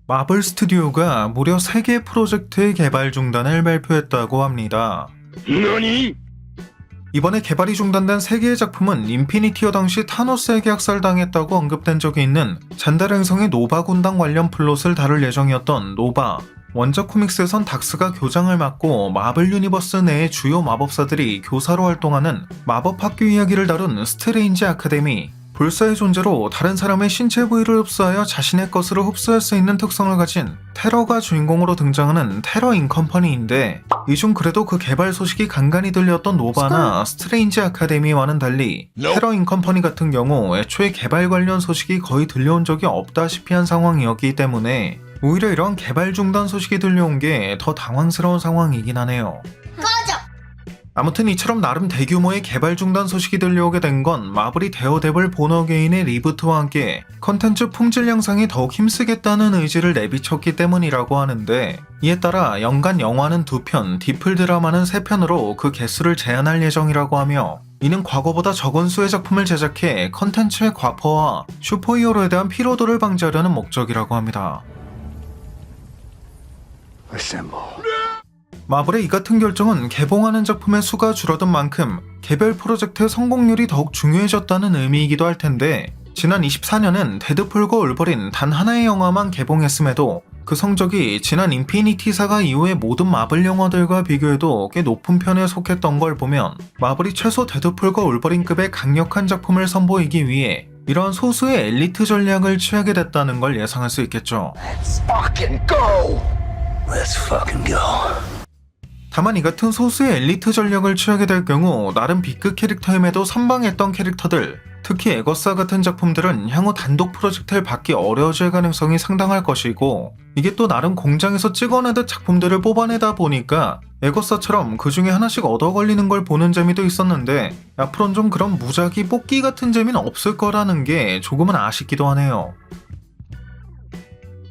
마블 스튜디오가 무려 3개 프로젝트의 개발 중단을 발표했다고 합니다. 너니? 이번에 개발이 중단된 3개의 작품은 인피니티어 당시 타노스에게 학살당했다고 언급된 적이 있는 잔달 행성의 노바 군단 관련 플롯을 다룰 예정이었던 노바. 원작 코믹스에선 닥스가 교장을 맡고 마블 유니버스 내의 주요 마법사들이 교사로 활동하는 마법 학교 이야기를 다룬 스트레인지 아카데미. 불사의 존재로 다른 사람의 신체 부위를 흡수하여 자신의 것으로 흡수할 수 있는 특성을 가진 테러가 주인공으로 등장하는 테러 인컴퍼니인데, 이 중 그래도 그 개발 소식이 간간히 들렸던 노바나 스트레인지 아카데미와는 달리 테러 인컴퍼니 같은 경우 애초에 개발 관련 소식이 거의 들려온 적이 없다시피 한 상황이었기 때문에 오히려 이런 개발 중단 소식이 들려온 게 더 당황스러운 상황이긴 하네요. 아무튼 이처럼 나름 대규모의 개발 중단 소식이 들려오게 된 건 마블이 데어데블 본 어게인의 리부트와 함께 컨텐츠 품질 향상에 더욱 힘쓰겠다는 의지를 내비쳤기 때문이라고 하는데, 이에 따라 연간 영화는 2편, 디플 드라마는 3편으로 그 개수를 제한할 예정이라고 하며, 이는 과거보다 적은 수의 작품을 제작해 컨텐츠의 과포와 슈퍼히어로에 대한 피로도를 방지하려는 목적이라고 합니다. 마블의 이 같은 결정은 개봉하는 작품의 수가 줄어든 만큼 개별 프로젝트의 성공률이 더욱 중요해졌다는 의미이기도 할 텐데, 지난 24년은 데드풀과 울버린 단 하나의 영화만 개봉했음에도 그 성적이 지난 인피니티 사가 이후의 모든 마블 영화들과 비교해도 꽤 높은 편에 속했던 걸 보면 마블이 최소 데드풀과 울버린급의 강력한 작품을 선보이기 위해 이러한 소수의 엘리트 전략을 취하게 됐다는 걸 예상할 수 있겠죠. 다만 이 같은 소수의 엘리트 전략을 취하게 될 경우 나름 B급 캐릭터임에도 선방했던 캐릭터들, 특히 에거사 같은 작품들은 향후 단독 프로젝트를 받기 어려워질 가능성이 상당할 것이고, 이게 또 나름 공장에서 찍어내듯 작품들을 뽑아내다 보니까 에거사처럼 그 중에 하나씩 얻어 걸리는 걸 보는 재미도 있었는데, 앞으로는 좀 그런 무작위 뽑기 같은 재미는 없을 거라는 게 조금은 아쉽기도 하네요.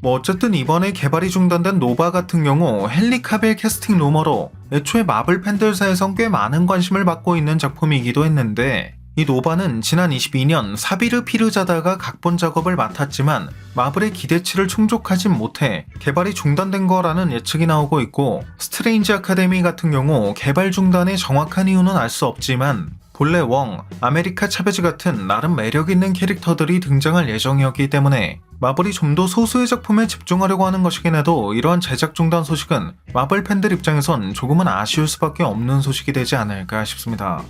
어쨌든 이번에 개발이 중단된 노바 같은 경우 헨리 카빌 캐스팅 루머로 애초에 마블 팬들 사이에선 꽤 많은 관심을 받고 있는 작품이기도 했는데, 이 노바는 지난 22년 사비르 피르자다가 각본 작업을 맡았지만 마블의 기대치를 충족하진 못해 개발이 중단된 거라는 예측이 나오고 있고, 스트레인지 아카데미 같은 경우 개발 중단의 정확한 이유는 알 수 없지만 본래 웡, 아메리카 차베즈 같은 나름 매력있는 캐릭터들이 등장할 예정이었기 때문에 마블이 좀 더 소수의 작품에 집중하려고 하는 것이긴 해도 이러한 제작 중단 소식은 마블 팬들 입장에선 조금은 아쉬울 수밖에 없는 소식이 되지 않을까 싶습니다.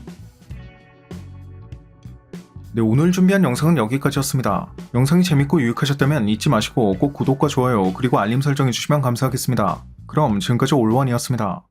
네, 오늘 준비한 영상은 여기까지였습니다. 영상이 재밌고 유익하셨다면 잊지 마시고 꼭 구독과 좋아요 그리고 알림 설정해주시면 감사하겠습니다. 그럼 지금까지 올원이었습니다.